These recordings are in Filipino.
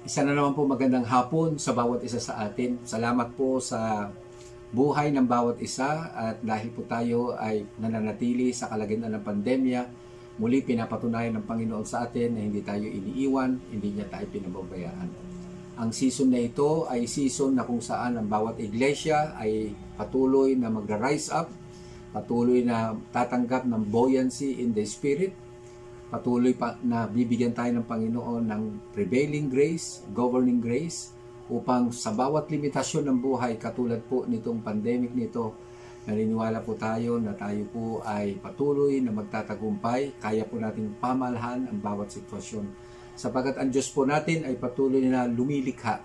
Isa na naman po magandang hapon sa bawat isa sa atin. Salamat po sa buhay ng bawat isa at dahil po tayo ay nananatili sa kalagitnaan ng pandemya, muli pinapatunayan ng Panginoon sa atin na hindi tayo iniiwan, hindi niya tayo pinababayaan. Ang season na ito ay season na kung saan ang bawat iglesia ay patuloy na magra-rise up, patuloy na tatanggap ng buoyancy in the spirit, patuloy pa na bibigyan tayo ng Panginoon ng prevailing grace, governing grace, upang sa bawat limitasyon ng buhay, katulad po nitong pandemic nito, naniniwala po tayo na tayo po ay patuloy na magtatagumpay, kaya po nating pamalahan ang bawat sitwasyon. Sapagat ang Diyos po natin ay patuloy na lumilikha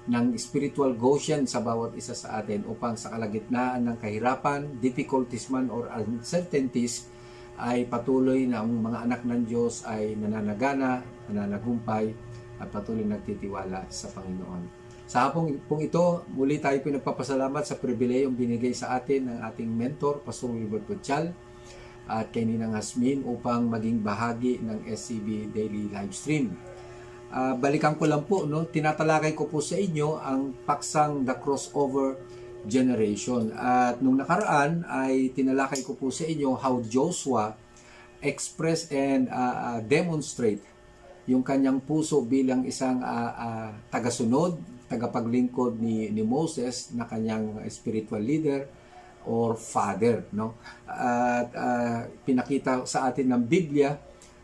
ng spiritual Goshen sa bawat isa sa atin upang sa kalagitnaan ng kahirapan, difficulties man or uncertainties, ay patuloy na ang mga anak ng Diyos ay nananagana, nananagumpay at patuloy nagtitiwala sa Panginoon. Sa hapong ito, muli tayo pinagpapasalamat sa pribilehiyong binigay sa atin ng ating mentor, Pastor Wilbert Puchal at kay Ninang Hasmin upang maging bahagi ng SCB Daily Livestream. Balikan ko lang po, tinatalakay ko po sa inyo ang paksang The Crossover Generation. At nung nakaraan ay tinalakay ko po sa inyo how Joshua express and demonstrate yung kanyang puso bilang isang tagasunod, tagapaglingkod ni Moses na kanyang spiritual leader or father, At pinakita sa atin ng Biblia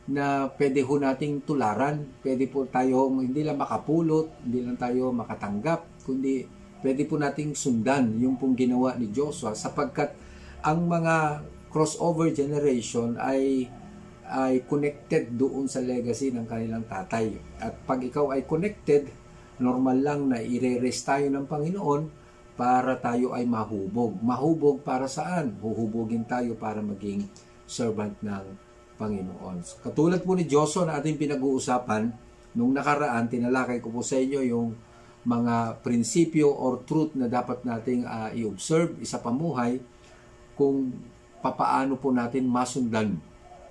na pwede ho nating tularan, pwede po tayo hindi lang makapulot, hindi lang tayo makatanggap, kundi pwede po nating sundan yung pong ginawa ni Joshua sapagkat ang mga crossover generation ay connected doon sa legacy ng kanilang tatay. At pag ikaw ay connected, normal lang na ire-raise tayo ng Panginoon para tayo ay mahubog. Mahubog para saan? Huhubogin tayo para maging servant ng Panginoon. Katulad po ni Joshua na ating pinag-uusapan, nung nakaraan, tinalakay ko po sa inyo yung mga prinsipyo or truth na dapat nating i-observe, isapamuhay, kung papaano po natin masundan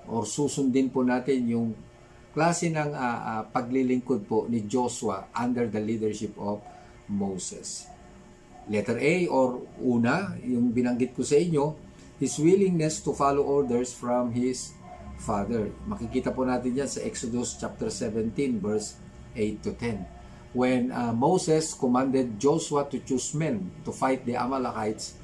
or susundin po natin yung klase ng paglilingkod po ni Joshua under the leadership of Moses. Letter A or una, yung binanggit ko sa inyo, his willingness to follow orders from his father. Makikita po natin yan sa Exodus chapter 17 verse 8 to 10. When Moses commanded Joshua to choose men to fight the Amalekites,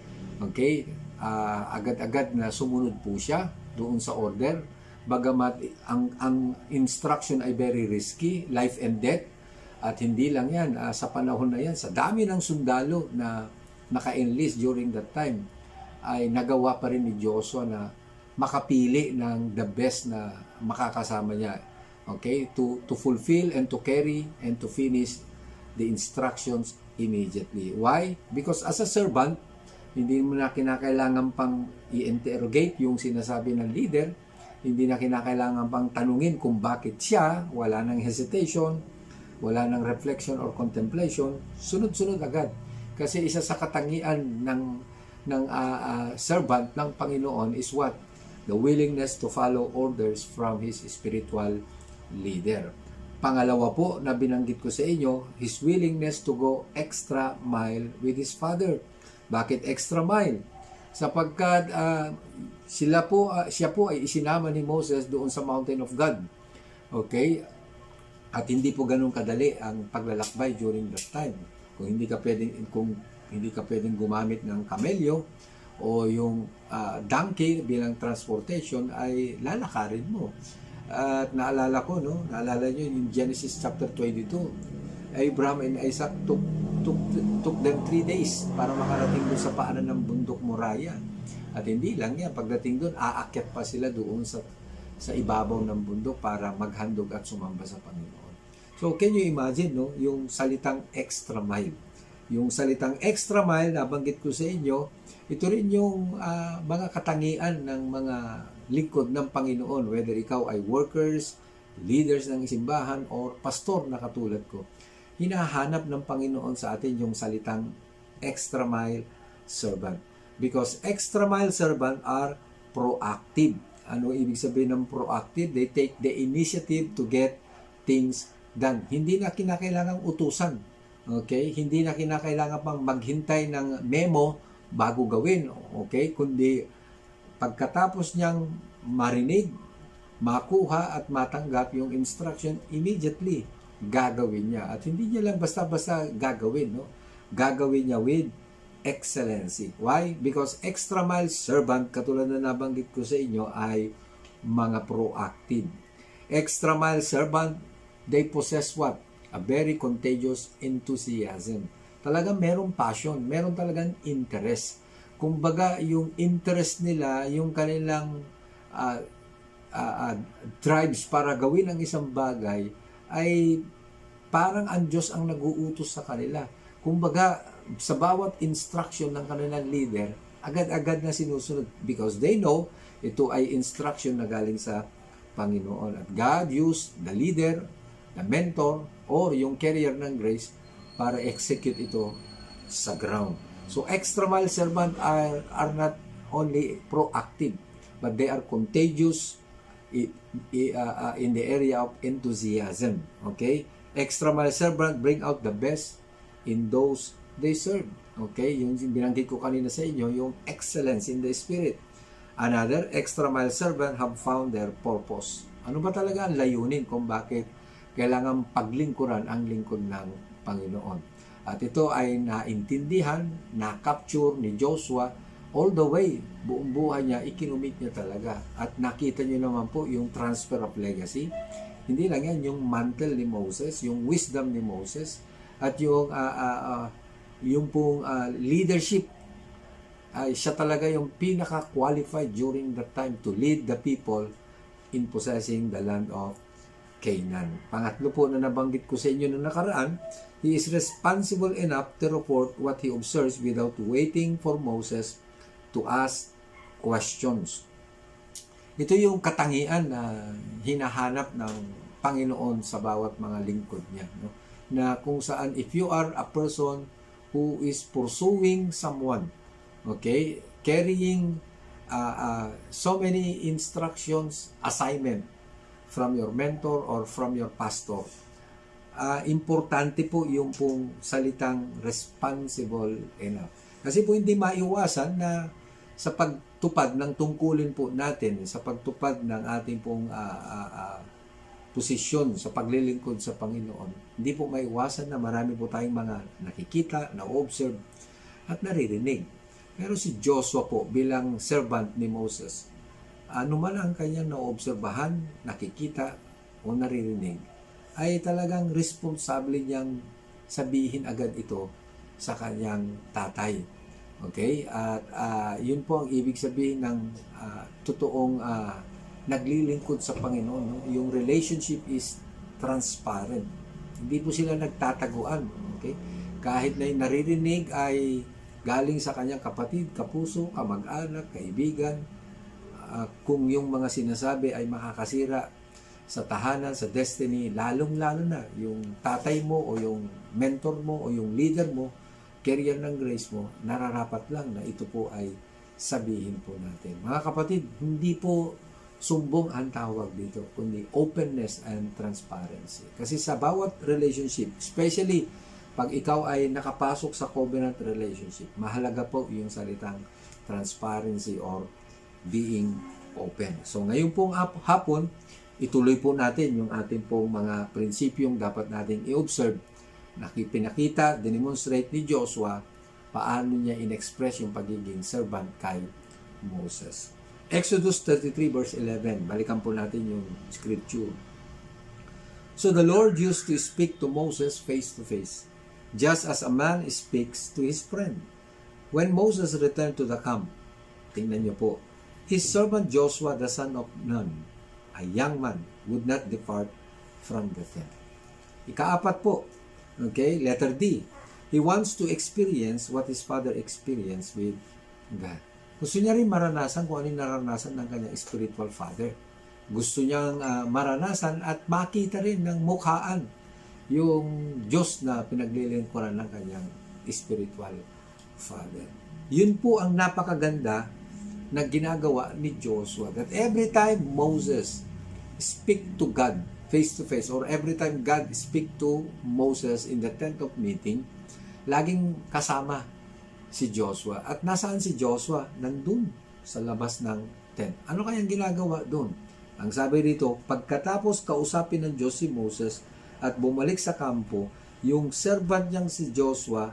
agad-agad na sumunod po siya doon sa order. Bagamat ang instruction ay very risky, life and death, at hindi lang yan, sa panahon na yan, sa dami ng sundalo na naka-enlist during that time, ay nagawa pa rin ni Joshua na makapili ng the best na makakasama niya. To fulfill and to carry and to finish the instructions immediately. Why? Because as a servant, hindi mo na kinakailangan pang i-interrogate yung sinasabi ng leader, hindi na kinakailangan pang tanungin kung bakit siya, wala nang hesitation, wala nang reflection or contemplation, sunod-sunod agad. Kasi isa sa katangian ng servant ng Panginoon is what? The willingness to follow orders from his spiritual leader. Pangalawa po na binanggit ko sa inyo, his willingness to go extra mile with his father. Bakit extra mile? Sapagkat siya po ay isinama ni Moses doon sa Mountain of God. At hindi po ganun kadali ang paglalakbay during that time. Kung hindi ka pwedeng gumamit ng kamelyo o yung donkey bilang transportation, ay lalakarin mo. At naalala nyo yung Genesis chapter 22. Abraham and Isaac took them 3 days para makarating doon sa paanan ng bundok Moriah. At hindi lang yan, pagdating doon, aakyat pa sila doon sa ibabaw ng bundok para maghandog at sumamba sa Panginoon. So, can you imagine, yung salitang extra mile? Yung salitang extra mile, nabanggit ko sa inyo, ito rin yung mga katangian ng mga lingkod ng Panginoon, whether ikaw ay workers, leaders ng simbahan, or pastor na katulad ko. Hinahanap ng Panginoon sa atin yung salitang extra mile servant. Because extra mile servant are proactive. Ano ibig sabihin ng proactive? They take the initiative to get things done. Hindi na kinakailangang utusan. Okay? Hindi na kinakailangan pang maghintay ng memo bago gawin. Okay? Kundi pagkatapos niyang marinig, makuha at matanggap yung instruction, immediately gagawin niya. At hindi niya lang basta-basta gagawin. No? Gagawin niya with excellency. Why? Because extra mile servant, katulad na nabanggit ko sa inyo, ay mga proactive. Extra mile servant, they possess what? A very contagious enthusiasm. Talagang merong passion, meron talagang interest. Kumbaga, yung interest nila, yung kanilang drives para gawin ang isang bagay, ay parang ang Diyos ang nag-uutos sa kanila. Kumbaga, sa bawat instruction ng kanilang leader, agad-agad na sinusunod because they know ito ay instruction na galing sa Panginoon. At God used the leader, the mentor, or yung carrier ng grace para execute ito sa ground. So, extra mile servant are not only proactive, but they are contagious in the area of enthusiasm. Okay? Extra mile servant bring out the best in those they serve. Okay? Yung binanggit ko kanina sa inyo, yung excellence in the spirit. Another, extra mile servant have found their purpose. Ano ba talaga ang layunin kung bakit kailangan paglingkuran ang lingkod ng Panginoon? At ito ay naintindihan, na-capture ni Joshua all the way. Buong buhay niya, ikinumit niya talaga. At nakita niyo naman po yung transfer of legacy. Hindi lang yan, yung mantle ni Moses, yung wisdom ni Moses, at yung pong leadership. Siya talaga yung pinaka-qualified during that time to lead the people in possessing the land of Canaan. Pangatlo po na nabanggit ko sa inyo noong nakaraan, he is responsible enough to report what he observes without waiting for Moses to ask questions. Ito yung katangian na hinahanap ng Panginoon sa bawat mga lingkod niya. No? Na kung saan, if you are a person who is pursuing someone, okay, carrying so many instructions, assignment from your mentor or from your pastor, importante po yung pong salitang responsible enough. Kasi po hindi maiwasan na sa pagtupad ng tungkulin po natin, sa pagtupad ng ating pong posisyon sa paglilingkod sa Panginoon, hindi po maiwasan na marami po tayong mga nakikita, na-observe, at naririnig. Pero si Joshua po bilang servant ni Moses, ano man ang kanyang naobserbahan, nakikita o naririnig, ay talagang responsable niyang sabihin agad ito sa kanyang tatay. Okay? At yun po ang ibig sabihin ng totoong naglilingkod sa Panginoon. No? Yung relationship is transparent. Hindi po sila nagtataguan. Okay? Kahit na yung naririnig ay galing sa kanyang kapatid, kapuso, kamag-anak, kaibigan, kung yung mga sinasabi ay makakasira sa tahanan, sa destiny, lalong-lalo na yung tatay mo o yung mentor mo o yung leader mo, carrier ng grace mo, nararapat lang na ito po ay sabihin po natin. Mga kapatid, hindi po sumbong ang tawag dito, kundi openness and transparency. Kasi sa bawat relationship, especially pag ikaw ay nakapasok sa covenant relationship, mahalaga po yung salitang transparency or being open. So ngayon pong hapon, ituloy po natin yung ating pong mga prinsipyong dapat nating i-observe. Pinakita, demonstrate ni Joshua paano niya in-express yung pagiging servant kay Moses. Exodus 33 verse 11. Balikan po natin yung scripture. So the Lord used to speak to Moses face to face, just as a man speaks to his friend. When Moses returned to the camp, tingnan niyo po, his servant Joshua, the son of Nun, a young man, would not depart from the tent. Ikaapat po, okay, letter D. He wants to experience what his father experienced with God. Gusto niya rin maranasan kung ano yung naranasan ng kanyang spiritual father. Gusto niyang maranasan at makita rin ng mukhaan yung Diyos na pinaglilingkuran ng kanyang spiritual father. Yun po ang napakaganda na ginagawa ni Joshua. That every time Moses speak to God, face to face, or every time God speak to Moses in the tent of meeting, laging kasama si Joshua. At nasaan si Joshua? Nandun sa labas ng tent. Ano kayang ginagawa doon? Ang sabi dito, pagkatapos kausapin ng Diyos si Moses at bumalik sa kampo, yung servant niyang si Joshua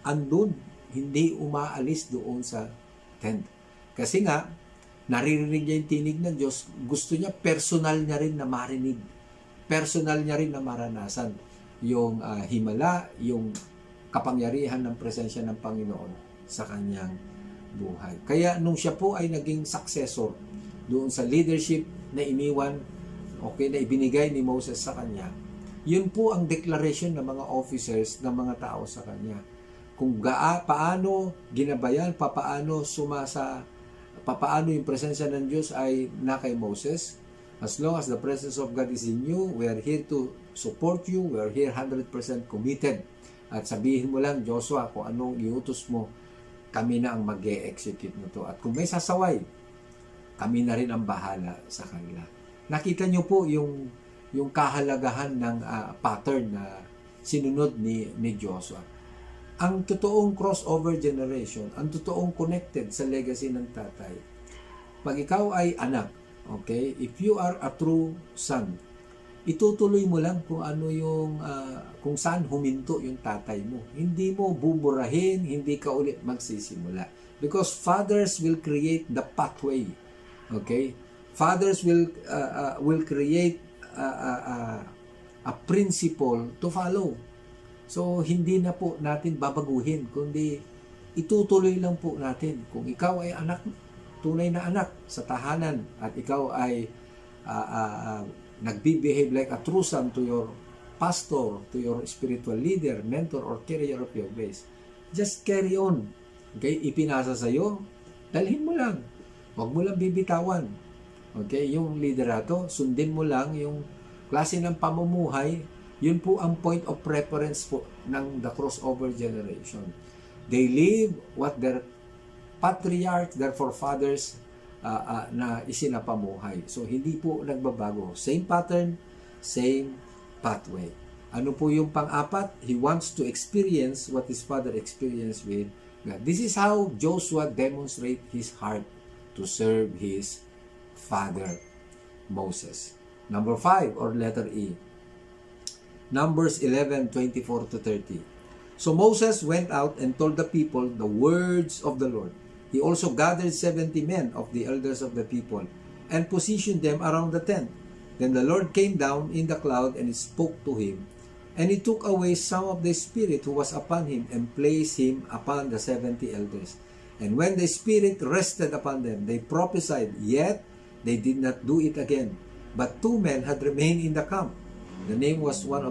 andun, hindi umaalis doon sa tent. Kasi nga, naririnig niya yung tinig ng Diyos, gusto niya personal niya rin na marinig, personal niya rin na maranasan yung himala, yung kapangyarihan ng presensya ng Panginoon sa kanyang buhay. Kaya nung siya po ay naging successor doon sa leadership na iniwan, na ibinigay ni Moses sa kanya, yun po ang declaration ng mga officers, ng mga tao sa kanya. Kung paano ginabayan, paano yung presensya ng Diyos ay na kay Moses. As long as the presence of God is in you, we are here to support you, we are here 100% committed. At sabihin mo lang, Joshua, kung anong iutos mo, kami na ang mag-e-execute nito. At kung may sasaway, kami na rin ang bahala sa kanila. Nakita nyo po yung kahalagahan ng pattern na sinunod ni Joshua. Ang totoong crossover generation, ang totoong connected sa legacy ng tatay. Pag ikaw ay anak, okay, if you are a true son, itutuloy mo lang kung ano kung saan huminto yung tatay mo. Hindi mo buburahin, hindi ka ulit magsisimula. Because fathers will create the pathway. Okay? Fathers will create a principle to follow. So, hindi na po natin babaguhin, kundi itutuloy lang po natin. Kung ikaw ay anak, tunay na anak sa tahanan, at ikaw ay nagbe-behave like a true son to your pastor, to your spiritual leader, mentor, or carrier of your grace, just carry on. Okay? Ipinasa sa'yo, dalhin mo lang. Huwag mo lang bibitawan. Okay? Yung liderato, sundin mo lang yung klase ng pamumuhay. Yun po ang point of preference po ng the crossover generation. They live what their patriarchs, their forefathers na isinapamuhay. So, hindi po nagbabago. Same pattern, same pathway. Ano po yung pang-apat? He wants to experience what his father experienced with God. This is how Joshua demonstrated his heart to serve his father, Moses. Number 5, or letter E. Numbers 11:24-30. So Moses went out and told the people the words of the Lord. He also gathered 70 men of the elders of the people and positioned them around the tent. Then the Lord came down in the cloud and spoke to him. And he took away some of the Spirit who was upon him and placed him upon the 70 elders. And when the Spirit rested upon them, they prophesied, yet they did not do it again. But 2 men had remained in the camp. The name was one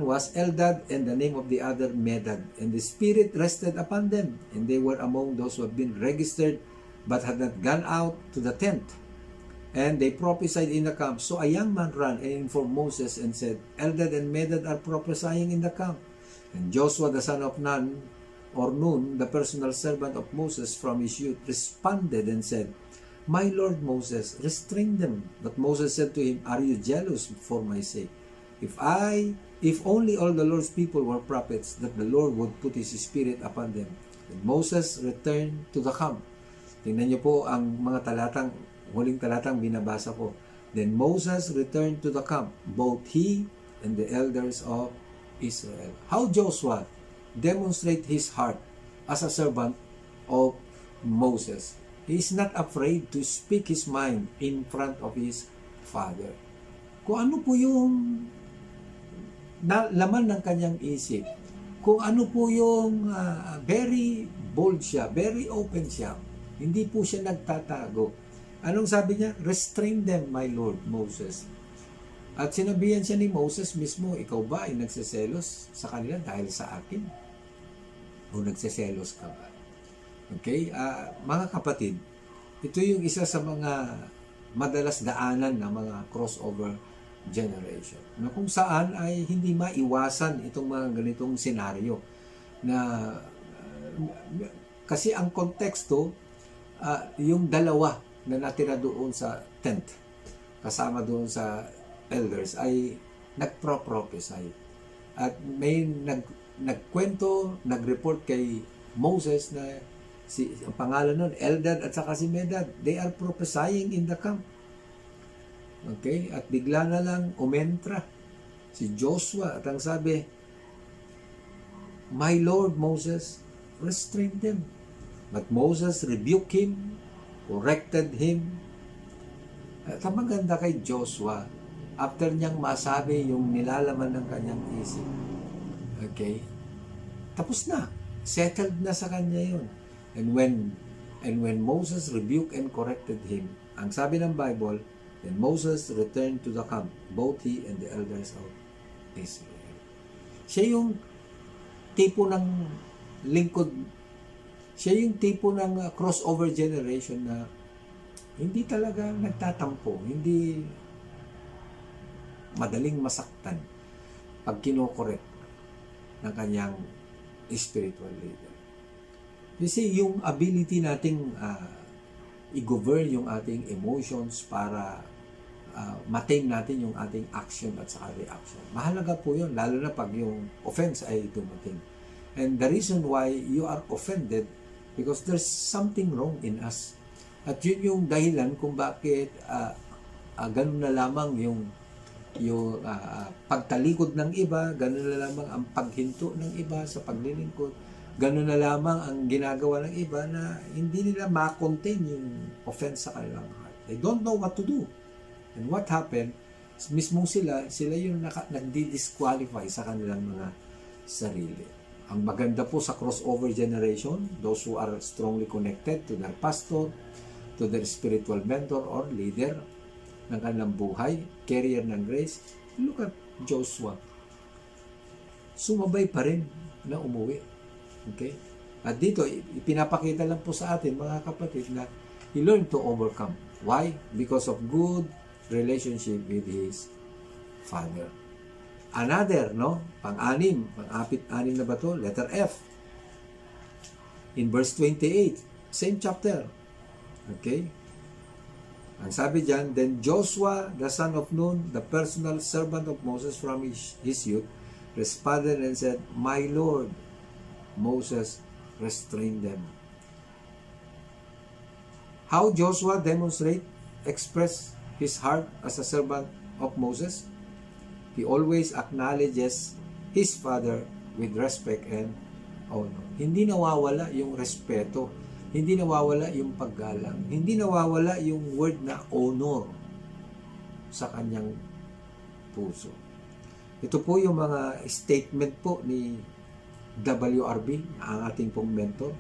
was Eldad, and the name of the other Medad. And the Spirit rested upon them, and they were among those who have been registered, but had not gone out to the tent. And they prophesied in the camp. So a young man ran and informed Moses and said, Eldad and Medad are prophesying in the camp. And Joshua the son of Nun, the personal servant of Moses from his youth, responded and said, My Lord Moses, restrain them. But Moses said to him, Are you jealous for my sake? If only all the Lord's people were prophets, that the Lord would put His Spirit upon them. And Moses returned to the camp. Tingnan niyo po ang mga huling talatang binabasa ko. Then Moses returned to the camp, both he and the elders of Israel. How Joshua demonstrate his heart as a servant of Moses. He is not afraid to speak his mind in front of his father. Kung ano po yung laman ng kanyang isip, kung ano po yung very bold siya, very open siya, hindi po siya nagtatago. Anong sabi niya? Restrain them, my Lord Moses. At sinabihan siya ni Moses mismo, ikaw ba ay nagseselos sa kanila dahil sa akin? O nagseselos ka ba? Okay? Mga kapatid, ito yung isa sa mga madalas daanan ng mga crossover generation, na kung saan ay hindi maiwasan itong mga ganitong senaryo na kasi ang konteksto yung dalawa na natira doon sa tent. kasama doon sa elders ay nagpro-prophesy. At may nagkwento, nag-report kay Moses na ang pangalan nun, Eldad at saka si Medad, they are prophesying in the camp. Okay? At bigla na lang umentra si Joshua at ang sabi, "My Lord Moses, restrain them." But Moses rebuked him, corrected him. At ang maganda kay Joshua, after niyang masabi yung nilalaman ng kanyang isip, okay, tapos na. Settled na sa kanya yun. And when Moses rebuked and corrected him, ang sabi ng Bible, then Moses returned to the camp, both he and the elders of Israel. Siya yung tipo ng lingkod, siya yung tipo ng crossover generation na hindi talaga nagtatampo, hindi madaling masaktan pag kinokorek ng kanyang spiritual leader. Kasi yung ability nating i-govern yung ating emotions para ma-tame natin yung ating action at saka reaction. Mahalaga po yun, lalo na pag yung offense ay dumating. And the reason why you are offended, because there's something wrong in us. At yun yung dahilan kung bakit ganun na lamang yung pagtalikod ng iba, ganun na lamang ang paghinto ng iba sa paglilingkod, ganun na lamang ang ginagawa ng iba na hindi nila ma-contain yung offense sa kanilang heart. They don't know what to do. And what happened, mismong sila yung nagdi-disqualify sa kanilang mga sarili. Ang maganda po sa crossover generation, those who are strongly connected to their pastor, to their spiritual mentor or leader ng kanilang buhay, carrier ng grace, look at Joshua. Sumabay pa rin na umuwi. Okay? At dito, ipinapakita lang po sa atin, mga kapatid, na he learned to overcome. Why? Because of good relationship with his father. Another, no? Pang-anim. Pang-anim na ba to? Letter F. In verse 28, same chapter. Okay? Ang sabi dyan, then Joshua, the son of Nun, the personal servant of Moses from his youth, responded and said, "My Lord, Moses, restrain them." How Joshua express his heart as a servant of Moses? He always acknowledges his father with respect and honor. Hindi nawawala yung respeto, hindi nawawala yung paggalang, hindi nawawala yung word na honor sa kanyang puso. Ito po yung mga statement po ni WRB, ang ating pong mentor.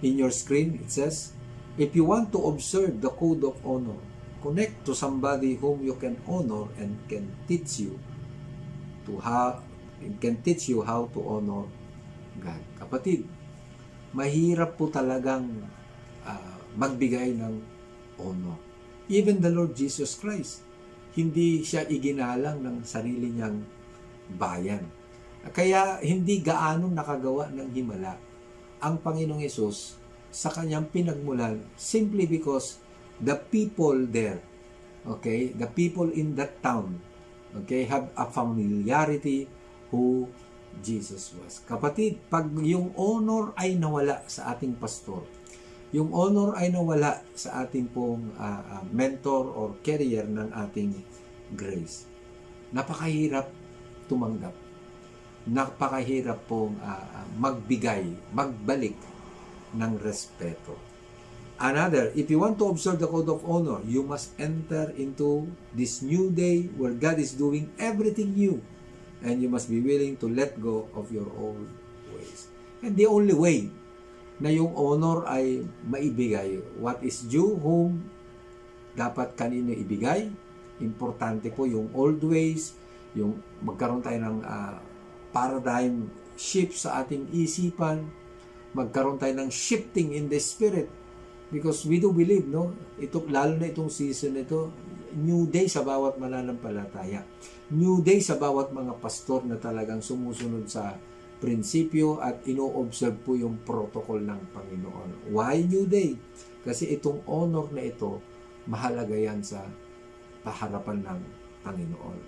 In your screen, it says, if you want to observe the code of honor, connect to somebody whom you can honor and can teach you how to honor God. Kapatid, mahirap po talagang magbigay ng honor. Even the Lord Jesus Christ, hindi siya iginalang ng sarili niyang bayan. Kaya hindi gaanong nakagawa ng himala ang Panginoong Hesus sa kanyang pinagmulan simply because the people there, okay, the people in that town, okay, have a familiarity who Jesus was. Kapatid, pag yung honor ay nawala sa ating pastor, yung honor ay nawala sa ating pong mentor or carrier ng ating grace, napakahirap tumanggap. Napakahirap pong magbalik ng respeto. Another, if you want to observe the code of honor, you must enter into this new day where God is doing everything new. And you must be willing to let go of your old ways. And the only way na yung honor ay maibigay, what is due, whom dapat kanino ibigay, importante po yung old ways, yung magkaroon tayo ng paradigm shift sa ating isipan, magkaroon tayo ng shifting in the spirit, because we do believe, no, ito, lalo na itong season ito, new day sa bawat mananampalataya, new day sa bawat mga pastor na talagang sumusunod sa prinsipyo at ino-observe po yung protocol ng Panginoon. Why new day? Kasi itong honor na ito, mahalaga yan sa harapan ng Panginoon.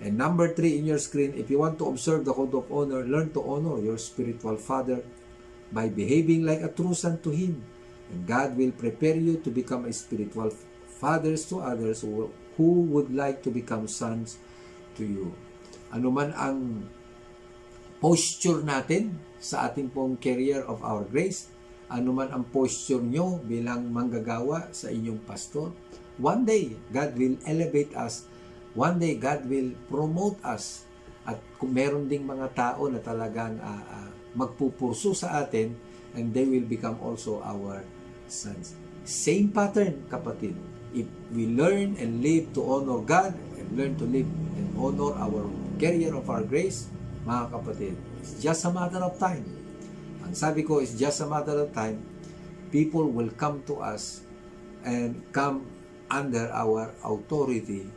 And number 3 in your screen, if you want to observe the code of honor, learn to honor your spiritual father by behaving like a true son to him. And God will prepare you to become a spiritual fathers to others who would like to become sons to you. Ano man ang posture natin sa ating pong career of our grace, ano man ang posture nyo bilang manggagawa sa inyong pastor, one day, God will elevate us. One day, God will promote us. At kung meron ding mga tao na talagang magpupurso sa atin, and they will become also our sons. Same pattern, kapatid. If we learn and live to honor God, and learn to live and honor our career of our grace, mga kapatid, it's just a matter of time. Ang sabi ko, it's just a matter of time. People will come to us and come under our authority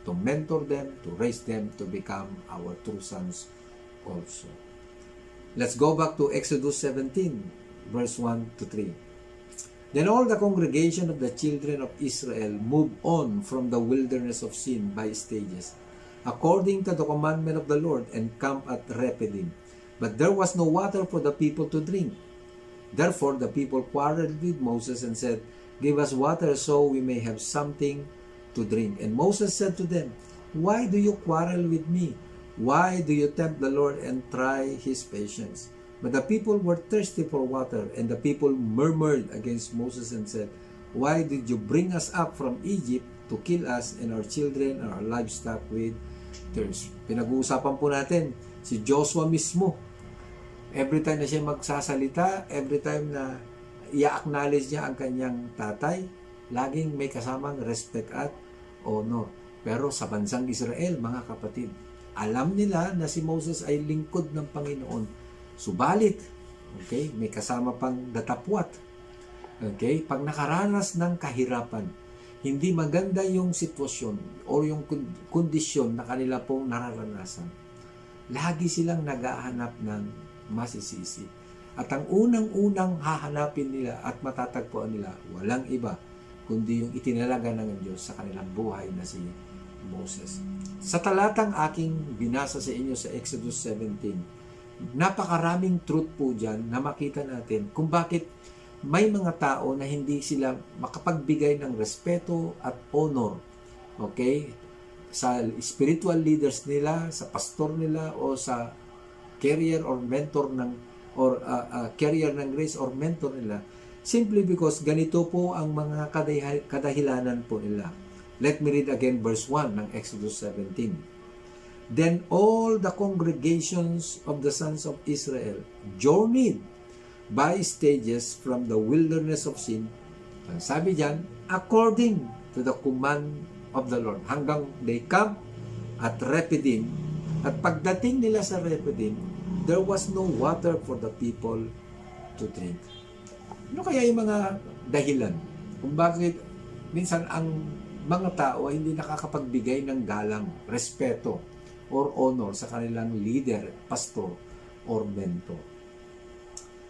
to mentor them, to raise them to become our true sons also. Let's go back to Exodus 17, verse 1 to 3. Then all the congregation of the children of Israel moved on from the wilderness of Sin by stages, according to the commandment of the Lord, and camped at Rephidim. But there was no water for the people to drink. Therefore the people quarreled with Moses and said, "Give us water so we may have something to drink." And Moses said to them, "Why do you quarrel with me? Why do you tempt the Lord and try his patience?" But the people were thirsty for water, and the people murmured against Moses and said, "Why did you bring us up from Egypt to kill us and our children and our livestock with thirst?" Pinag-uusapan po natin si Joshua mismo. Every time na siya magsasalita, every time na i-acknowledge niya ang kanyang tatay, laging may kasamang respect at honor. Pero sa bansang Israel, mga kapatid, alam nila na si Moses ay lingkod ng Panginoon. Subalit, okay, may kasama pang datapwat. Okay, pag nakaranas ng kahirapan, hindi maganda yung sitwasyon o yung kondisyon na kanila pong nararanasan, lagi silang naghahanap ng masisisi. At ang unang-unang hahanapin nila at matatagpuan nila, walang iba kundi yung itinalaga ng Diyos sa kanilang buhay na si Moses. Sa talatang aking binasa sa inyo sa Exodus 17, napakaraming truth po dyan na makita natin kung bakit may mga tao na hindi sila makapagbigay ng respeto at honor, okay, sa spiritual leaders nila, sa pastor nila, o sa career or mentor ng career ng grace or mentor nila, simply because ganito po ang mga kadahilanan po nila. Let me read again verse 1 ng Exodus 17. Then all the congregations of the sons of Israel journeyed by stages from the wilderness of Sin. Ang sabi diyan, according to the command of the Lord, hanggang they come at Rephidim. At pagdating nila sa Rephidim, there was no water for the people to drink. Ano kaya yung mga dahilan kung bakit minsan ang mga tao ay hindi nakakapagbigay ng galang, respeto, or honor sa kanilang leader, pastor, or mentor?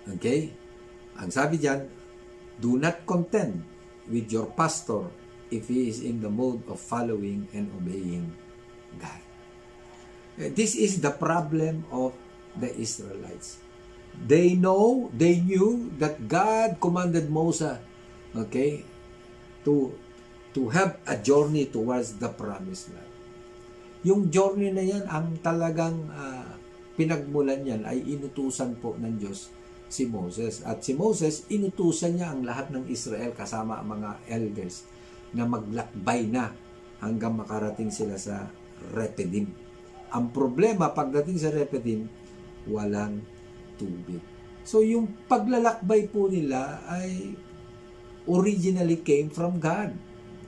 Okay? Ang sabi diyan, do not contend with your pastor if he is in the mode of following and obeying God. This is the problem of the Israelites. They knew that God commanded Moses, okay, to have a journey towards the promised land. Yung journey na yan, ang talagang pinagmulan yan ay inutusan po ng Diyos si Moses. At si Moses, inutusan niya ang lahat ng Israel kasama ang mga elders na maglakbay na hanggang makarating sila sa Rephidim. Ang problema, pagdating sa Rephidim, walang tubig. So yung paglalakbay po nila ay originally came from God.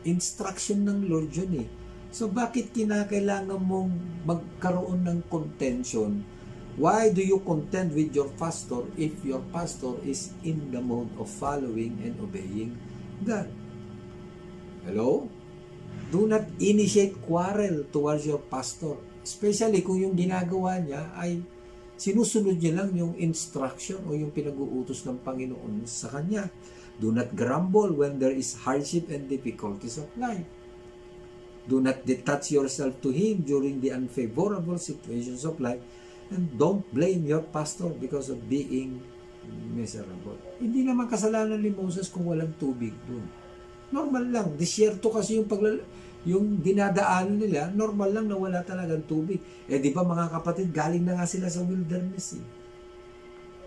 Instruction ng Lord yun eh. So bakit kinakailangan mong magkaroon ng contention? Why do you contend with your pastor if your pastor is in the mode of following and obeying God? Hello? Do not initiate quarrel towards your pastor. Especially kung yung ginagawa niya ay sinusunod niya lang yung instruction o yung pinag-uutos ng Panginoon sa kanya. Do not grumble when there is hardship and difficulties of life. Do not detach yourself to Him during the unfavorable situations of life, and don't blame your pastor because of being miserable. Hindi naman kasalanan ni Moses kung walang tubig doon. Normal lang. Disyerto kasi yung dinadaanan nila, normal lang na wala talagang tubig. Di ba mga kapatid, galing na nga sila sa wilderness eh.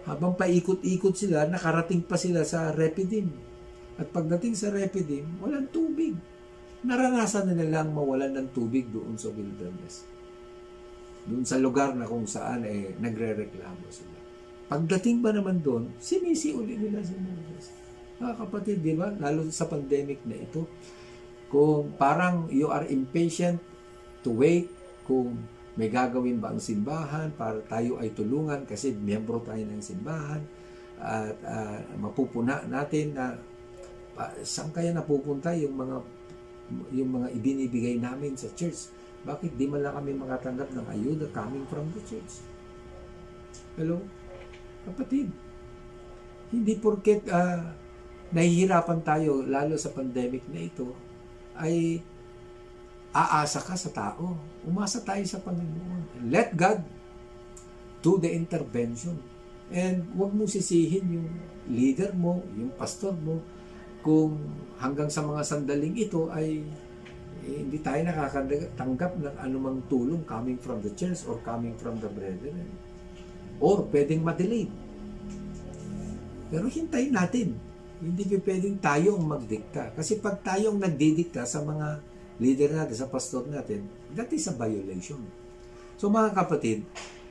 Habang paikot-ikot sila, nakarating pa sila sa Rephidim. At pagdating sa Rephidim, walang tubig. Naranasan na nilang mawalan ng tubig doon sa wilderness. Doon sa lugar na kung saan nagre-reklamo sila. Pagdating ba naman doon, sinisi uli nila si Moses. Mga kapatid, di ba? Lalo sa pandemic na ito, kung parang you are impatient to wait, kung may gagawin ba ang simbahan para tayo ay tulungan kasi miyembro tayo ng simbahan at mapupuna natin na saan kaya napupunta yung mga ibinibigay namin sa church. Bakit di man lang kami makatanggap ng ayuda coming from the church? Hello? Kapatid, hindi porket nahihirapan tayo, lalo sa pandemic na ito, ay aasa ka sa tao. Umasa tayo sa Panginoon. Let God do the intervention. And huwag mo sisihin yung leader mo, yung pastor mo, kung hanggang sa mga sandaling ito ay hindi tayo nakakatanggap ng anumang tulong coming from the church or coming from the brethren. Or pwedeng ma-delay. Pero hintayin natin. Hindi pwedeng tayo ang magdikta. Kasi pag tayo ang nagdidikta sa mga leader natin, sa pastor natin, that is a violation. So mga kapatid,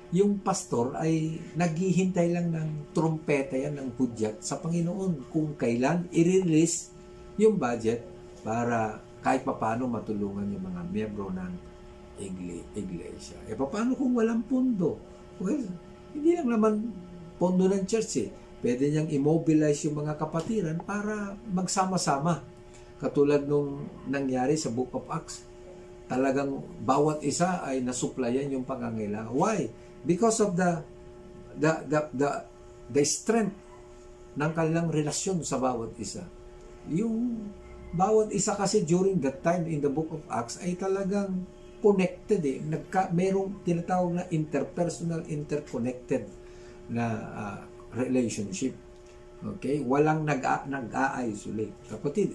yung pastor ay naghihintay lang ng trumpeta yan, ng hudyat sa Panginoon kung kailan i-release yung budget para kahit paano matulungan yung mga miyembro ng iglesia. Paano kung walang pondo? Well, hindi lang naman pondo ng church eh. Pwede niyang immobilize yung mga kapatiran para magsama-sama. Katulad nung nangyari sa Book of Acts. Talagang bawat isa ay nasuplayan yung pangangailangan. Why? Because of the strength ng kanilang relasyon sa bawat isa. Yung bawat isa kasi during that time in the book of Acts ay talagang connected eh. Merong tinatawag na interpersonal, interconnected na relationship. Okay? Walang nag-a-isolate. Kapatid,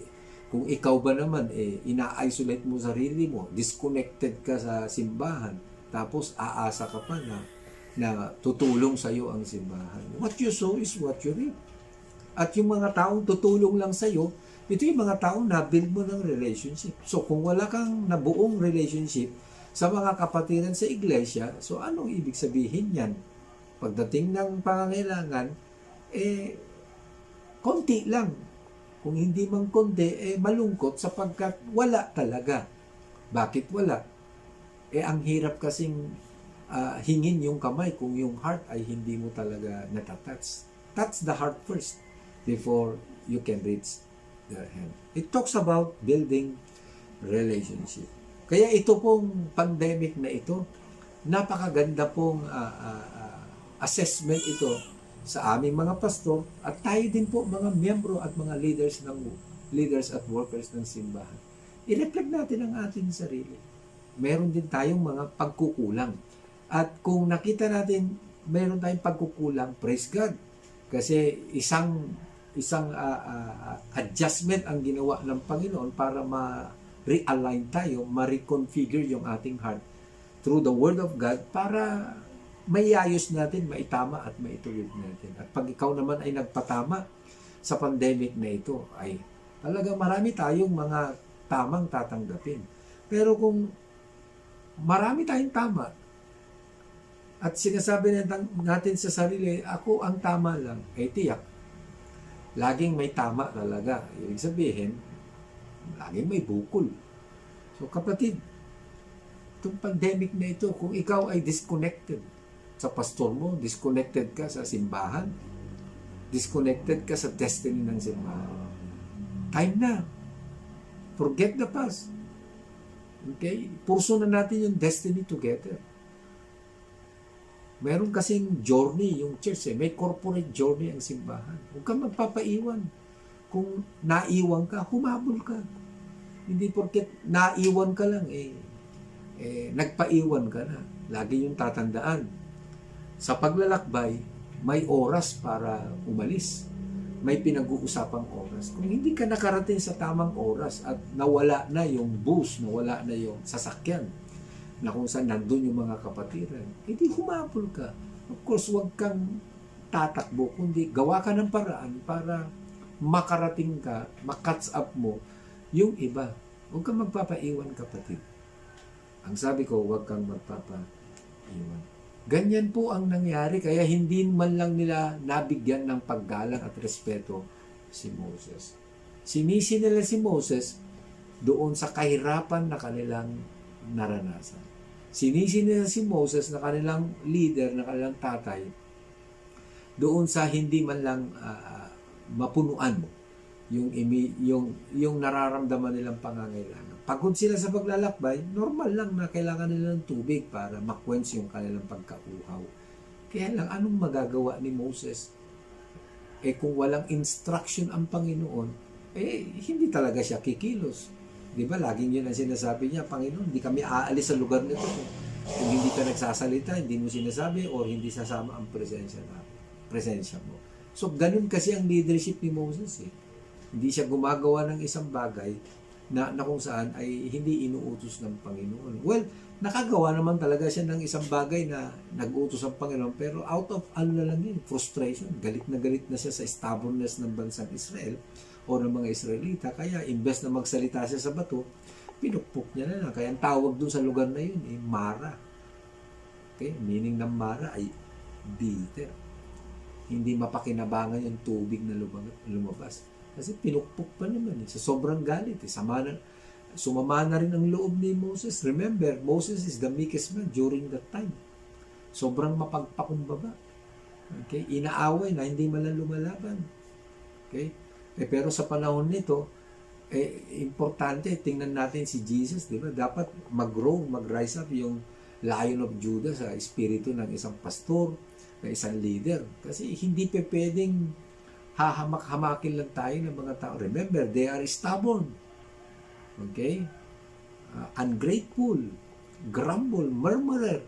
kung ikaw ba naman ina-isolate mo sarili mo, disconnected ka sa simbahan, tapos aasa ka pa na tutulong sa iyo ang simbahan. What you sow is what you reap. At yung mga taong tutulong lang sa iyo, ito yung mga taong na-build mo ng relationship. So, kung wala kang nabuong relationship sa mga kapatiran sa iglesia, so anong ibig sabihin yan? Pagdating ng pangangailangan, konti lang. Kung hindi man konti, malungkot sapagkat wala talaga. Bakit wala? Ang hirap kasing hingin yung kamay kung yung heart ay hindi mo talaga natatouch. Touch the heart first before you can reach their hand. It talks about building relationship. Kaya ito pong pandemic na ito, napakaganda pong assessment ito sa aming mga pastor at tayo din po mga miyembro at mga leaders at workers ng simbahan. I-reflect natin ang ating sarili. Meron din tayong mga pagkukulang. At kung nakita natin meron tayong pagkukulang, praise God. Kasi isang adjustment ang ginawa ng Panginoon para ma-realign tayo, ma-reconfigure yung ating heart through the Word of God para maiayos natin, maitama at maituwid natin. At pag ikaw naman ay nagpatama sa pandemic na ito, ay talagang marami tayong mga tamang tatanggapin. Pero kung marami tayong tama at sinasabi natin sa sarili, ako ang tama lang, tiyak. Laging may tama talaga. Ibig sabihin, laging may bukol. So kapatid, itong pandemic na ito, kung ikaw ay disconnected sa pastor mo, disconnected ka sa simbahan, disconnected ka sa destiny ng simbahan, time na. Forget the past. Okay? Purso na natin yung destiny together. Meron kasing journey yung church may corporate journey ang simbahan. Huwag kang magpapaiwan. Kung naiwan ka, humabol ka. Hindi porket naiwan ka lang, nagpaiwan ka na. Lagi yung tatandaan. Sa paglalakbay, may oras para umalis. May pinag-uusapang oras. Kung hindi ka nakarating sa tamang oras at nawala na yung bus, nawala na yung sasakyan, na kung saan nandun yung mga kapatiran, hindi humapol ka. Of course, huwag kang tatakbo, kundi gawa ka ng paraan para makarating ka, makatch up mo yung iba. Huwag kang magpapaiwan, kapatid. Ang sabi ko, huwag kang magpapaiwan. Ganyan po ang nangyari, kaya hindi man lang nila nabigyan ng paggalang at respeto si Moses. Sinisi nila si Moses doon sa kahirapan na kanilang naranasan. Sinisi nila si Moses na kanilang leader, na kanilang tatay, doon sa hindi man lang mapunuan yung nararamdaman nilang pangangailangan. Pagod sila sa paglalakbay, normal lang na kailangan nila ng tubig para ma-quench yung kanilang pagkauhaw. Kaya lang, anong magagawa ni Moses? Kung walang instruction ang Panginoon, hindi talaga siya kikilos. Di ba? Laging yun ang sinasabi niya, Panginoon, hindi kami aalis sa lugar nito. Kung hindi ka nagsasalita, hindi mo sinasabi, or hindi sasama ang presensya mo. So, ganun kasi ang leadership ni Moses. Hindi siya gumagawa ng isang bagay na kung saan ay hindi inuutos ng Panginoon. Well, nakagawa naman talaga siya ng isang bagay na nag-utos ang Panginoon, pero out of na lang yun, frustration. Galit na siya sa stubbornness ng bansang Israel o ng mga Israelita. Kaya, imbes na magsalita siya sa bato, pinukpok niya na lang. Kaya ang tawag dun sa lugar na yun, Mara. Okay? Meaning ng Mara ay bitter. Hindi mapakinabangan yung tubig na lumabas. Kasi pinukpok pa naman. Sa sobrang galit. Sumama na rin ang loob ni Moses. Remember, Moses is the meekest man during that time. Sobrang mapagpakumbaba. Okay? Inaaway na, hindi man lang lumalaban. Okay? Pero sa panahon nito, importante, tingnan natin si Jesus, di ba? Dapat mag-grow, mag-rise up yung Lion of Judah sa espiritu ng isang pastor, ng isang leader. Kasi hindi pwedeng hahamak-hamakin lang tayo ng mga tao. Remember, they are stubborn. Okay? Ungrateful, grumble, murmurer.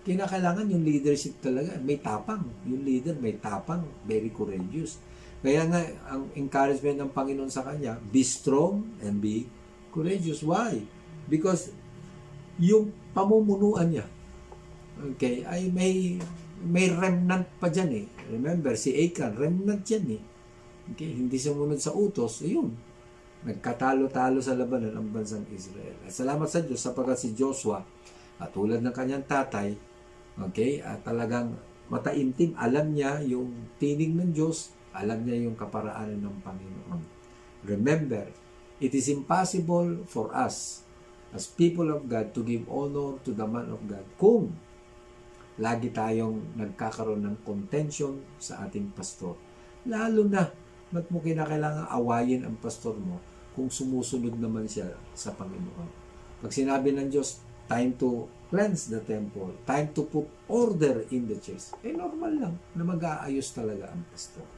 Kinakailangan yung leadership talaga. May tapang. Yung leader may tapang, very courageous. Kaya nga, ang encouragement ng Panginoon sa kanya, be strong and be courageous. Why? Because yung pamumunuan niya, okay, ay may remnant pa dyan . Remember, si Achan, remnant yan . Okay, hindi sumunod sa utos, ayun. Nagkatalo-talo sa labanan ang bansang Israel. At salamat sa Diyos sapagkat si Joshua, at tulad ng kanyang tatay, okay, at talagang mataimtim, alam niya yung tinig ng Diyos, alam niya yung kaparaanan ng Panginoon. Remember, it is impossible for us as people of God to give honor to the man of God kung lagi tayong nagkakaroon ng contention sa ating pastor. Lalo na, ba't mo kinakailangan awayin ang pastor mo kung sumusunod naman siya sa Panginoon? Pag sinabi ng Diyos, time to cleanse the temple, time to put order in the church, normal lang na mag-aayos talaga ang pastor.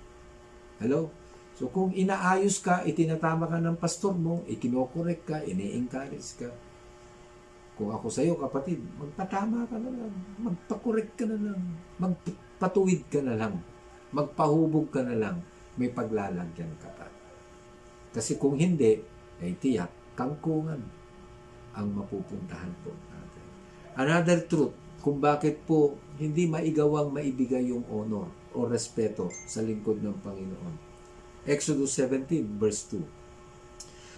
Hello? So kung inaayos ka, itinatama ka ng pastor mo, ikinokorek ka, ini-encourage ka, kung ako sa iyo, kapatid, magpatama ka na lang, magpakorek ka na lang, magpatuwid ka na lang, magpahubog ka na lang, may paglalagyan ka pa. Kasi kung hindi, ay tiyak, kangkungan ang mapupuntahan po natin. Another truth, kung bakit po hindi maigawang maibigay yung honor o respeto sa lingkod ng Panginoon. Exodus 17, verse 2.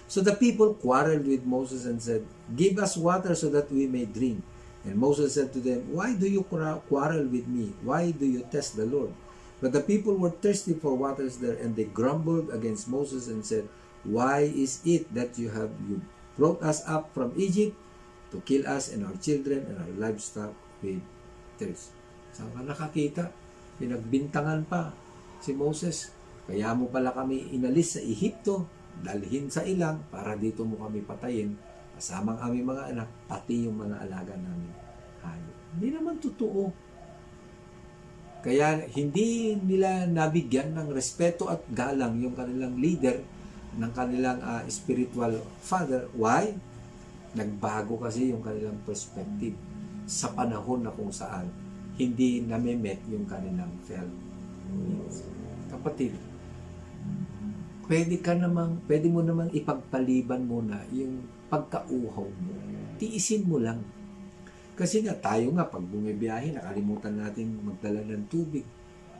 So the people quarreled with Moses and said, "Give us water so that we may drink." And Moses said to them, "Why do you quarrel with me? Why do you test the Lord?" But the people were thirsty for waters there, and they grumbled against Moses and said, "Why is it that you brought us up from Egypt to kill us and our children and our livestock with thirst?" Saan ka nakakita? Pinagbintangan pa si Moses. Kaya mo pala kami inalis sa Ehipto, dalhin sa ilang para dito mo kami patayin, kasamang aming mga anak, pati yung mga alaga namin hayop. Hindi naman totoo. Kaya hindi nila nabigyan ng respeto at galang yung kanilang leader ng kanilang spiritual father. Why? Nagbago kasi yung kanilang perspective sa panahon na kung saan hindi name-met yung kanilang felt needs. Kapatid, pwede mo namang ipagpaliban muna yung pagkauhaw mo. Tiisin mo lang. Kasi nga, tayo nga, pag bumibiyahe, nakalimutan natin magdala ng tubig.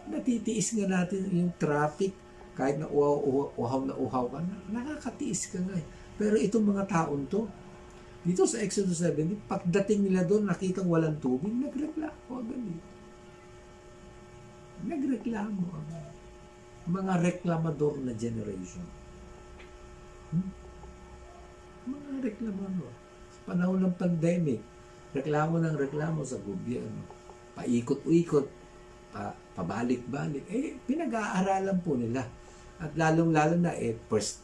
Natitiis nga natin yung traffic. Kahit na uhaw ka na, nakakatiis ka nga. Pero itong mga taon to, dito sa Exodus 17, pagdating nila doon, nakitang walang tubig, nagreklamo agad. Nagreklamo agad. Mga reklamador na generation. Mga reklamador. Sa panahon ng pandemic, reklamo ng reklamo sa gobyerno. Paikot-ikot, pabalik-balik. Pinag-aaralan po nila. At lalong-lalo na, first,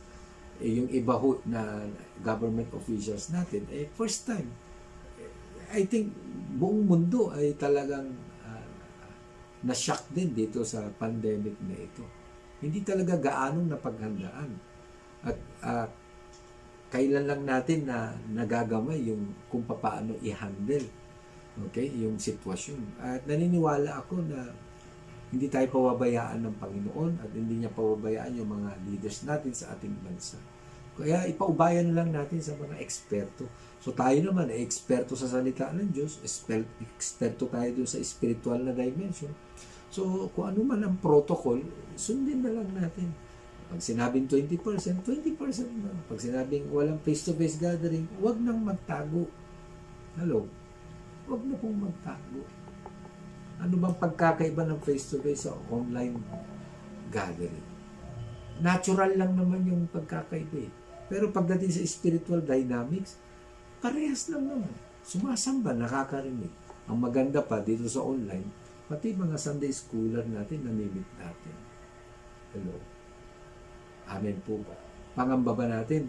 yung iba na government officials natin, first time. I think buong mundo ay talagang na-shock din dito sa pandemic na ito. Hindi talaga gaanong napaghandaan. At kailan lang natin na nagagamay yung kung paano i-handle, okay, yung sitwasyon. At naniniwala ako na hindi tayo pababayaan ng Panginoon at hindi niya pababayaan yung mga leaders natin sa ating bansa. Kaya ipaubayan na lang natin sa mga eksperto. So tayo naman ay eksperto sa salita ng Diyos, eksperto tayo doon sa spiritual na dimension. So kung ano man ang protocol, sundin na lang natin. Pag sinabing 20%, 20% na. Pag sinabing walang face-to-face gathering, huwag nang magtago. Hello? Huwag na pong magtago. Ano bang pagkakaiba ng face-to-face sa online gathering? Natural lang naman yung pagkakaiba eh. Pero pagdating sa spiritual dynamics, parehas lang naman. Sumasamba, nakakarinig. Ang maganda pa dito sa online, pati mga Sunday schooler natin, namimit natin. Hello? Amen po ba? Pangamba ba natin?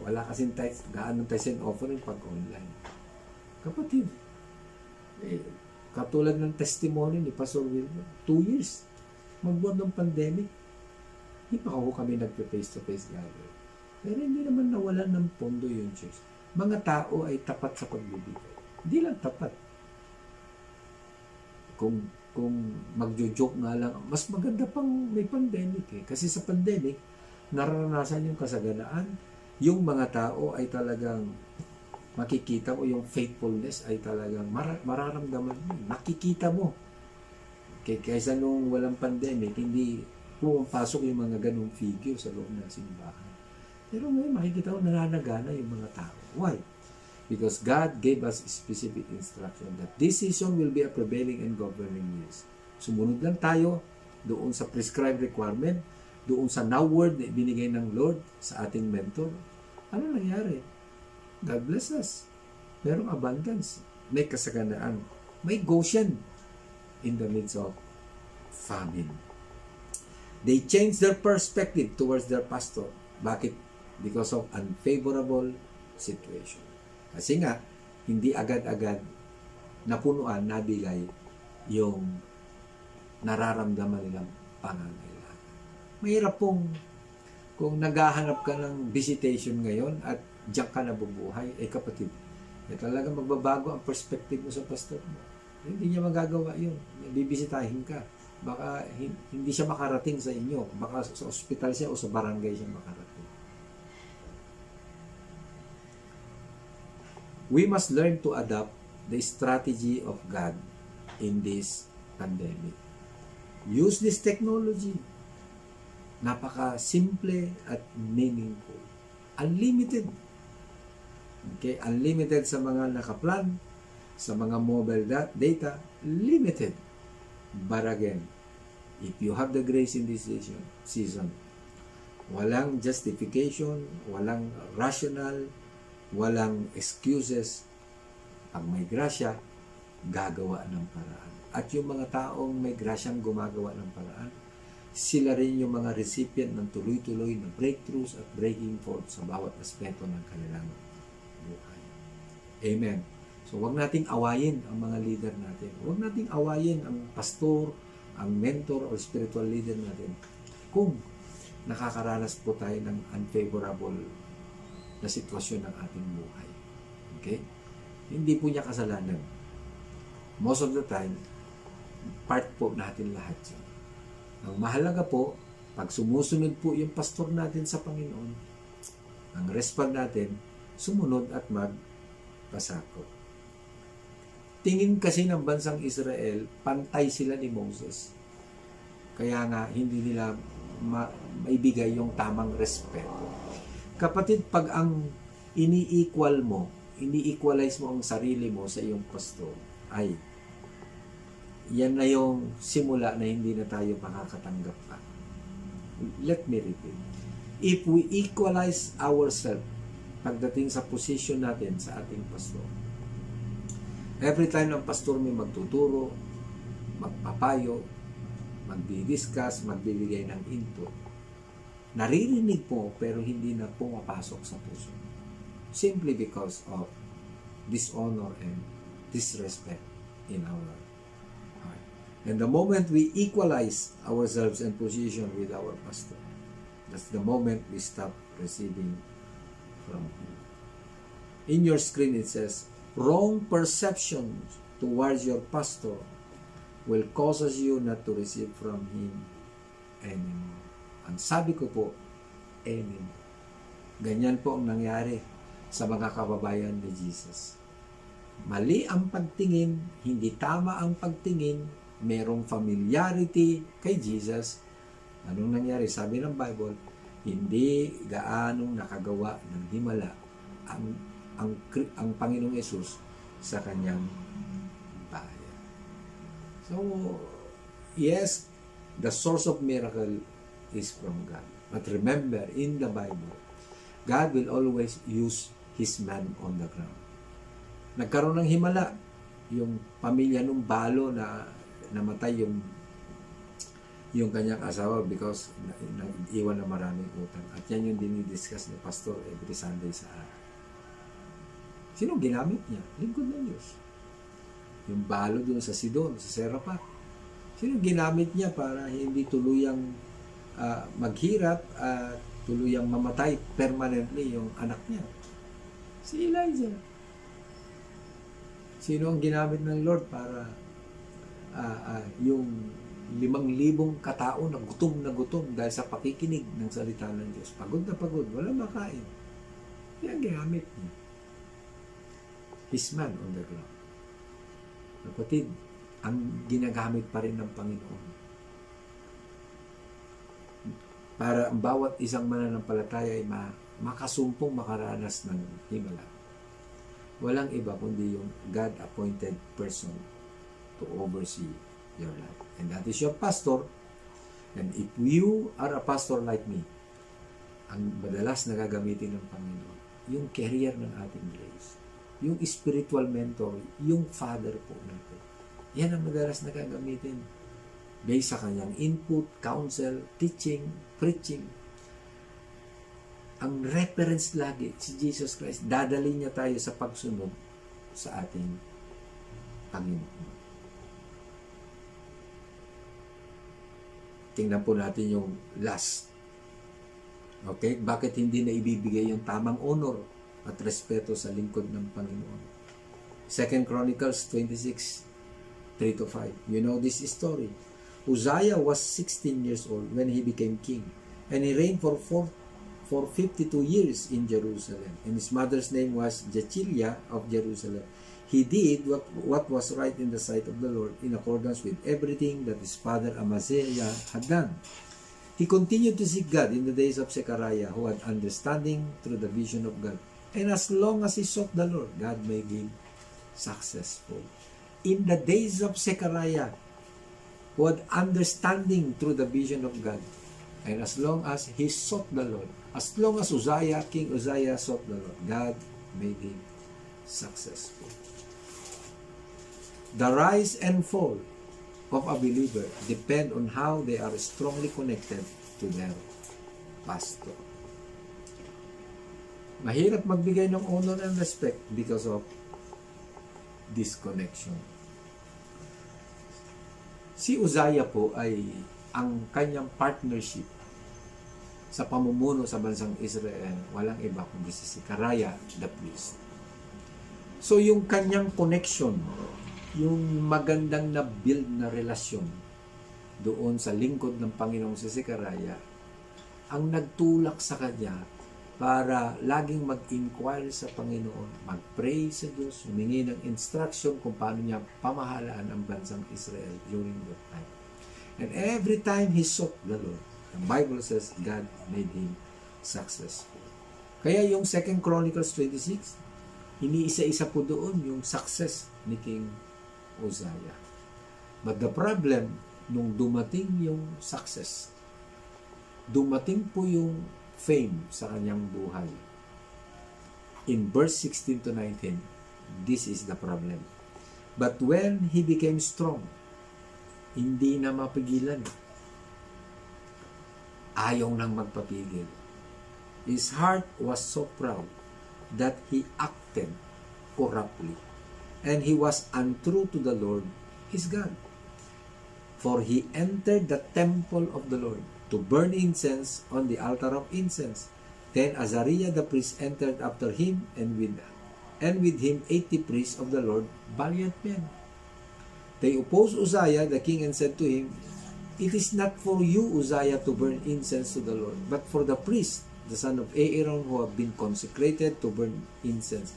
Wala kasing gaanong tithes and offering pag online. Kapatid, katulad ng testimony ni Pastor Wilmer, 2 years, magbuwan ng pandemic, hindi pa ako kami nagpe-face-to-face gathering. Pero hindi naman nawalan ng pondo yung church. Mga tao ay tapat sa pagbibigay. Hindi lang tapat. Kung magjo-joke nga lang, mas maganda pang may pandemic eh. Kasi sa pandemic, nararanasan yung kasaganaan. Yung mga tao ay talagang makikita mo, yung faithfulness ay talagang mararamdaman mo. Nakikita mo. Kaysa nung walang pandemic, hindi pumapasok yung mga ganong figure sa loob ng simbahan. Pero ngayon, makikita mo nananagana yung mga tao. Why? Because God gave us specific instruction that this season will be a prevailing and governing years. Sumunod lang tayo doon sa prescribed requirement, doon sa now word na binigay ng Lord sa ating mentor. Ano nangyari? God bless us. Merong abundance. May kasaganaan. May Goshen in the midst of famine. They changed their perspective towards their pastor. Bakit? Because of unfavorable situation. Kasi nga, hindi agad-agad napunuan, nabigay yung nararamdaman nilang pangangailangan. Mahirap pong kung naghahanap ka ng visitation ngayon at diyan ka nabubuhay, kapatid, talaga magbabago ang perspective mo sa pastor mo. Hindi niya magagawa yun. Bibisitahin ka. Baka hindi siya makarating sa inyo. Baka sa ospital siya o sa barangay siya makarating. We must learn to adapt the strategy of God in this pandemic. Use this technology. Napaka-simple at meaningful. Unlimited. Okay? Unlimited sa mga nakaplan, sa mga mobile data, limited. But again, if you have the grace in this season, walang justification, walang rational, walang excuses. Pag may grasya, gagawa ng paraan. At yung mga taong may grasyang gumagawa ng paraan, sila rin yung mga recipient ng tuloy-tuloy na breakthroughs at breaking forth sa bawat aspeto ng kanilang buhay. Amen. So, huwag nating awayin ang mga leader natin. Huwag nating awayin ang pastor, ang mentor o spiritual leader natin. Kung nakakaranas po tayo ng unfavorable na sitwasyon ng ating buhay. Okay? Hindi po niya kasalanan. Most of the time, part po natin lahat yun. Ang mahalaga po, pag sumusunod po yung pastor natin sa Panginoon, ang respond natin, sumunod at magpasakop. Tingin kasi ng bansang Israel, pantay sila ni Moses. Kaya nga, hindi nila maibigay yung tamang respeto. Kapatid, pag ang ini-equalize mo ang sarili mo sa iyong pastor, ay, yan na yung simula na hindi na tayo makakatanggap pa. Let me repeat. If we equalize ourselves pagdating sa position natin sa ating pastor, every time ng pastor may magtuturo, magpapayo, magdi-discuss, magbibigay ng input, naririnig po pero hindi na pumapasok sa puso. Simply because of dishonor and disrespect in our heart. And the moment we equalize ourselves and position with our pastor, that's the moment we stop receiving from him. In your screen it says, wrong perceptions towards your pastor will causes you not to receive from him anymore. Ang sabi ko po, anymore. Ganyan po ang nangyari sa mga kababayan ni Jesus. Mali ang pagtingin, hindi tama ang pagtingin, merong familiarity kay Jesus. Anong nangyari? Sabi ng Bible, hindi gaanong nakagawa ng himala ang Panginoong Yesus sa kanyang bayan. So, yes, the source of miracle is from God. But remember, in the Bible, God will always use His man on the ground. Nagkaroon ng himala, yung pamilya ng balo na namatay yung kanyang asawa because nag-iwan na maraming utang. At yan yung dinidiscuss ni Pastor every Sunday sa araw. Sino ginamit niya? Lingkod ng Diyos. Yung balo doon sa Sidon, sa Serapat. Sino ginamit niya para hindi tuluyang maghirap at tuluyang mamatay permanently yung anak niya? Si Elijah. Sino ang ginamit ng Lord para yung 5,000 katao na gutom dahil sa pakikinig ng salita ng Diyos. Pagod na pagod, wala makain. Kaya ginamit niya. His man on the ground. Kapatid, ang ginagamit pa rin ng Panginoon para ang bawat isang mananampalataya ay makasumpong makaranas ng himala. Walang iba kundi yung God-appointed person to oversee your life. And that is your pastor. And if you are a pastor like me, ang madalas na gagamitin ng Panginoon, yung career ng ating grace, yung spiritual mentor, yung father po natin. Yan ang madalas na gagamitin based sa kanyang input, counsel, teaching, preaching. Ang reference lagi, si Jesus Christ, dadali niya tayo sa pagsunod sa ating Panginoon. Tingnan po natin yung last. Okay? Bakit hindi na ibibigay yung tamang honor at respeto sa lingkod ng Panginoon? 2 Chronicles 26, 3-5. You know this story. Uzziah was 16 years old when he became king, and he reigned for 52 years in Jerusalem. And his mother's name was Jechiliah of Jerusalem. He did what was right in the sight of the Lord in accordance with everything that his father Amaziah had done. He continued to seek God in the days of Zechariah, who had understanding through the vision of God. And as long as he sought the Lord, God made him successful. In the days of Zechariah, who had understanding through the vision of God, and as long as he sought the Lord, as long as King Uzziah sought the Lord, God made him successful. The rise and fall of a believer depend on how they are strongly connected to their pastor. Mahirap magbigay ng honor and respect because of disconnection. Si Uzziah po ay ang kanyang partnership sa pamumuno sa bansang Israel, walang iba kundi si Zechariah the priest. So yung kanyang connection, yung magandang na build na relasyon doon sa lingkod ng Panginoong si Zechariah, ang nagtulak sa kanya para laging mag-inquire sa Panginoon, mag-pray sa Diyos, humingi ng instruction kung paano niya pamahalaan ang bansang Israel during that time. And every time he sought the Lord, the Bible says God made him successful. Kaya yung 2 Chronicles 26, iniisa-isa po doon yung success ni King Uzziah. But the problem, nung dumating yung success, dumating po yung fame sa kanyang buhay. In verse 16 to 19, this is the problem. But when he became strong, hindi na mapigilan. Ayaw nang magpapigil. His heart was so proud that he acted corruptly, and he was untrue to the Lord his God. For he entered the temple of the Lord to burn incense on the altar of incense. Then Azariah the priest entered after him, and with him 80 priests of the Lord, valiant men. They opposed Uzziah the king and said to him, "It is not for you, Uzziah, to burn incense to the Lord, but for the priests, the son of Aaron, who have been consecrated to burn incense.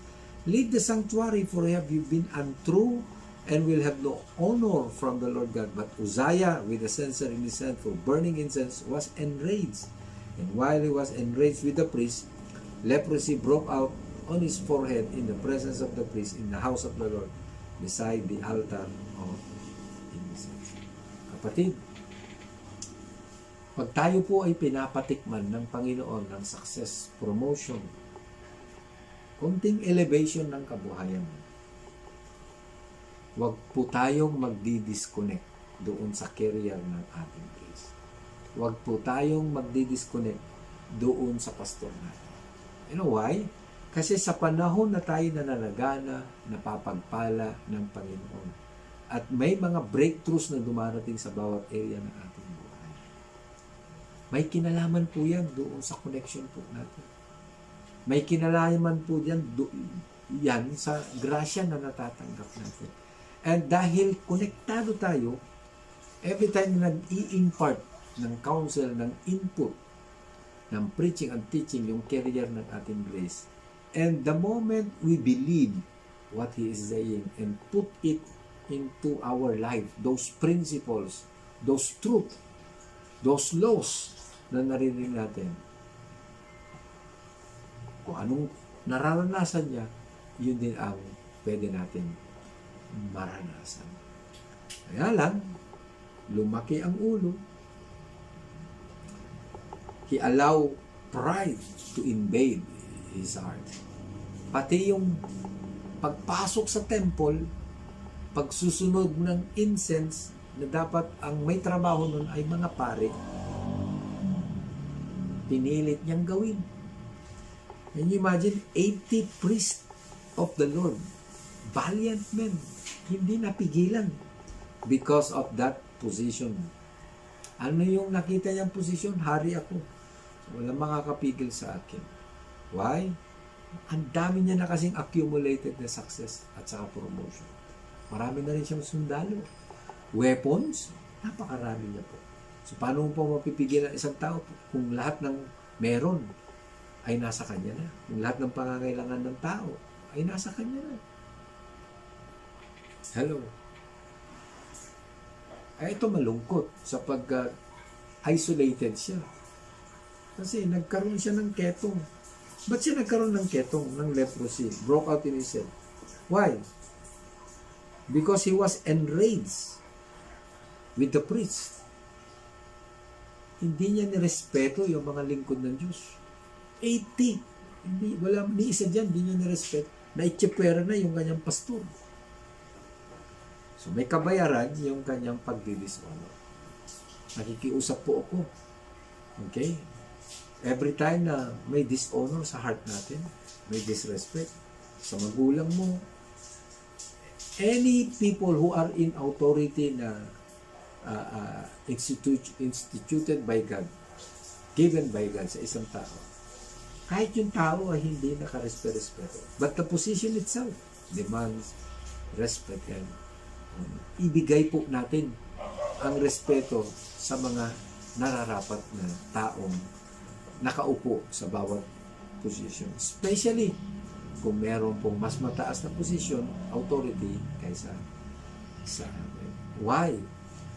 Leave the sanctuary, for have you been untrue, and will have no honor from the Lord God." But Uzziah, with a censer in his hand for burning incense, was enraged. And while he was enraged with the priest, leprosy broke out on his forehead in the presence of the priest in the house of the Lord, beside the altar of incense. Kapatid, pag tayo po ay pinapatikman ng Panginoon ng success, promotion, konting elevation ng kabuhayan, wag po tayong magdi-disconnect doon sa career ng ating praise. Wag po tayong magdi-disconnect doon sa pastor natin. You know why? Kasi sa panahon na tayo nananagana, napapagpala ng Panginoon, at may mga breakthroughs na dumarating sa bawat area ng ating buhay, may kinalaman po yan doon sa connection po natin. May kinalaman po yan sa grasya na natatanggap natin. And dahil konektado tayo, every time nag-i-impart ng counsel, ng input, ng preaching and teaching, yung career ng ating grace, and the moment we believe what He is saying and put it into our life, those principles, those truth, those laws na narinig natin, kung anong nararanasan niya, yun din ang pwede natin maranasan. Kaya lang, lumaki ang ulo. He allowed pride to invade his heart. Pati yung pagpasok sa temple, pagsusunod ng incense na dapat ang may trabaho nun ay mga pare, pinilit niyang gawin. Can you imagine? 80 priests of the Lord, valiant men, hindi napigilan because of that position. Ano yung nakita niyang position? Hari ako. Walang makakapigil sa akin. Why? Ang dami niya na kasing accumulated na success at saka promotion. Marami na rin siyang sundalo. Weapons, napakarami niya po. So, paano mo po mapipigil ang isang tao kung lahat ng meron ay nasa kanya na? Kung lahat ng pangangailangan ng tao ay nasa kanya na. Hello. Ay, ito malungkot sa pag-isolated siya. Kasi nagkaroon siya ng ketong. Ba't siya nagkaroon ng ketong, ng leprosy? Broke out in his head. Why? Because he was enraged with the priest. Hindi niya nirespeto yung mga lingkod ng Diyos. 80. Ni isa dyan, hindi niya nirespeto. Naitsipwera na yung kanyang pastor. So may kabayaran yung kanyang pagdidishonor. Nakikiusap po ako. Okay? Every time na may dishonor sa heart natin, may disrespect sa magulang mo, any people who are in authority na instituted by God, given by God sa isang tao. Kahit yung tao ay hindi nakarespeto. But the position itself demands respect. And ibigay po natin ang respeto sa mga nararapat na taong nakaupo sa bawat position. Especially kung meron pong mas mataas na position, authority, kaysa sa amin. Why?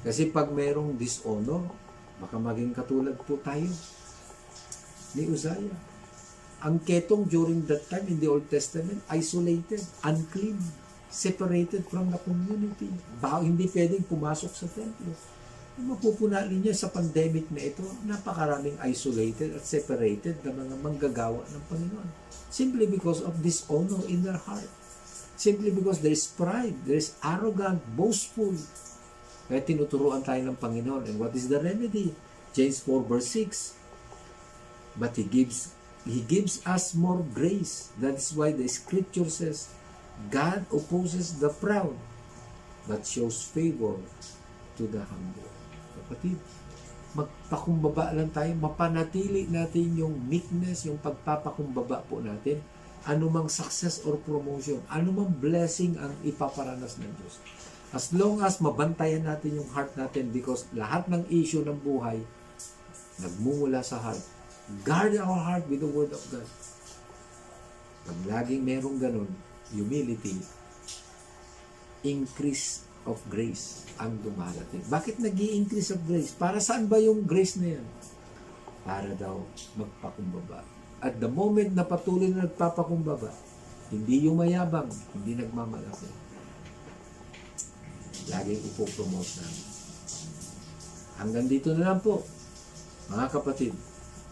Kasi pag merong dishonor, baka maging katulad po tayo ni Uzziah. Ang ketong during that time in the Old Testament, isolated, unclean, separated from the community. Hindi pwedeng pumasok sa templo. Mapupunalin niya sa pandemic na ito, napakaraming isolated at separated na mga manggagawa ng Panginoon. Simply because of dishonor in their heart. Simply because there is pride, there is arrogant, boastful. Kaya tinuturuan tayo ng Panginoon. And what is the remedy? James 4 verse 6. But He gives us more grace. That is why the scripture says, God opposes the proud, but shows favor to the humble. Kapatid, magpakumbaba lang tayo, mapanatili natin yung meekness, yung pagpapakumbaba po natin, anumang success or promotion, anumang blessing ang ipaparanas ng Diyos. As long as mabantayan natin yung heart natin, because lahat ng issue ng buhay, nagmumula sa heart. Guard our heart with the Word of God. Pag laging merong ganun, humility, increase of grace ang dumarating. Bakit nag-i-increase of grace? Para saan ba yung grace na yan? Para daw magpakumbaba. At the moment na patuloy na nagpapakumbaba, hindi yung mayabang, hindi nagmamalaki. Laging ipopromote namin. Hanggang dito na lang po, mga kapatid.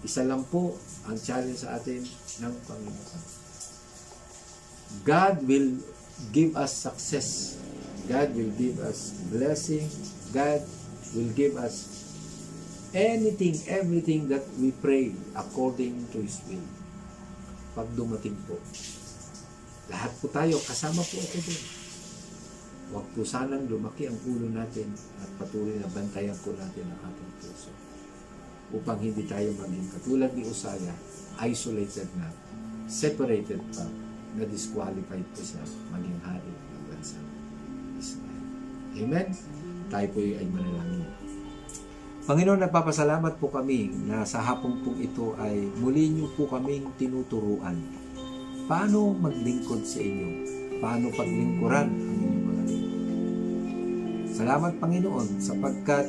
Isa lang po ang challenge sa atin ng Panginoon. God will give us success. God will give us blessing. God will give us anything, everything that we pray according to His will. Pag dumating po, lahat po tayo, kasama po ako doon. Huwag po sanang lumaki ang ulo natin at patuloy na bantayan po natin ang ating puso. Upang hindi tayo maging katulad ni Uzziah, isolated na, separated pa, na disqualified po siya maging hari ng bansa Israel. Amen? Tayo po ay manalangin. Panginoon, nagpapasalamat po kami na sa hapong pong ito ay muli niyo po kaming tinuturuan. Paano maglingkod sa inyo? Paano paglingkuran ang inyong mga lingkod? Salamat, Panginoon, sapagkat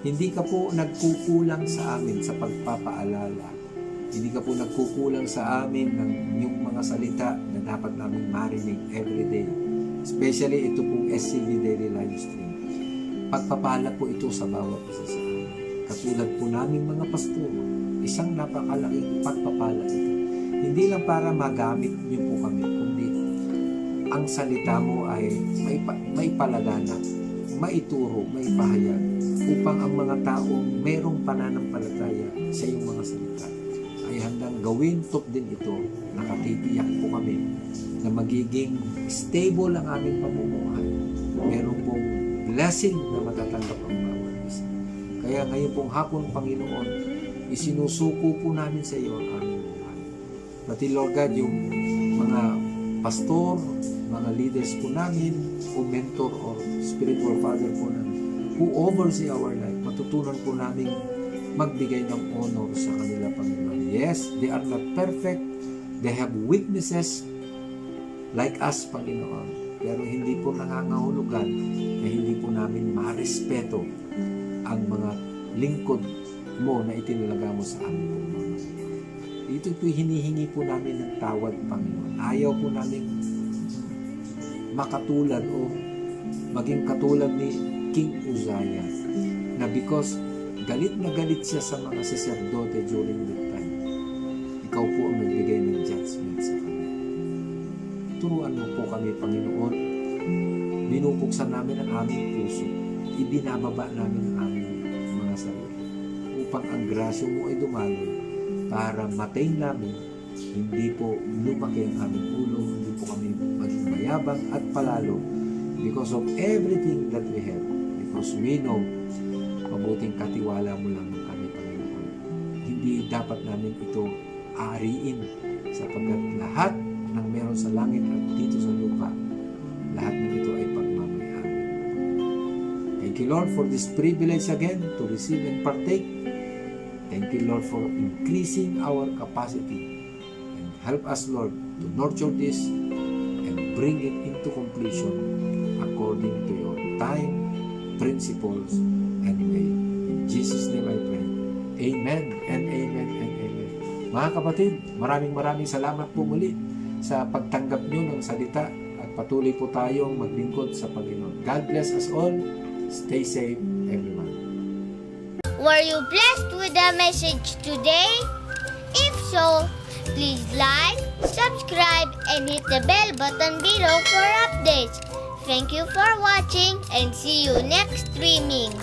hindi ka po nagkukulang sa amin sa pagpapaalala. Hindi ka po nagkukulang sa amin ng inyong mga salita na dapat namin marinig everyday. Especially ito pong SCB Daily Livestream. Pagpapala po ito sa bawat isa sa amin. Katulad po namin mga pastor, isang napakalaking pagpapala ito. Hindi lang para magamit niyo po kami, kundi ang salita mo ay may palaganap, maituro, may pahayag, upang ang mga taong mayroong pananampalataya sa iyong mga salita ay handang gawin din ito. Nakatitiyak po kami na magiging stable ang aming pamumuhay. Meron pong blessing na matatanggap ang bawat isa. Kaya ngayon pong hapon, Panginoon, isinusuko po namin sa iyo ang aming buhay. Pati Lord God, yung mga pastor, mga leaders po namin, o mentor or spiritual father po namin, who oversee our life, matutunan po namin magbigay ng honor sa kanila, Panginoon. Yes, they are not perfect. They have weaknesses like us, Panginoon. Pero hindi po nangangahulugan na hindi po namin marespeto ang mga lingkod mo na itinalaga mo sa amin, Panginoon. Ito po hinihingi po namin ng tawad, Panginoon. Ayaw po namin makatulad o maging katulad ni King Uzziah, na because galit na galit siya sa mga saserdote during that time, ikaw po ang nagbigay ng judgment sa kanya. Turuan mo po kami, Panginoon. Binubuksan namin ang aming puso, ibinababa namin ang aming mga sarili, upang ang grasyo mo ay dumalo para matayin namin, hindi po lumaki ang aming ulo, hindi po kami maging mayabang at palalo because of everything that we have. Because we know, mabuting katiwala mo lang kami, Panginoon. hindi dapat namin ito ariin sapagkat lahat ng meron sa langit at dito sa lupa, lahat ng ito ay pagmamayari. Thank you, Lord, for this privilege again to receive and partake. Thank you, Lord, for increasing our capacity. And help us, Lord, to nurture this and bring it into completion according to your time, principles, and way. In Jesus' name I pray. Amen and amen and amen. Mga kapatid, maraming salamat po muli sa pagtanggap nyo ng salita at patuloy po tayong maglingkod sa Panginoon. God bless us all. Stay safe, everyone. Were you blessed with the message today? If so, please like, subscribe, and hit the bell button below for updates. Thank you for watching and see you next streaming.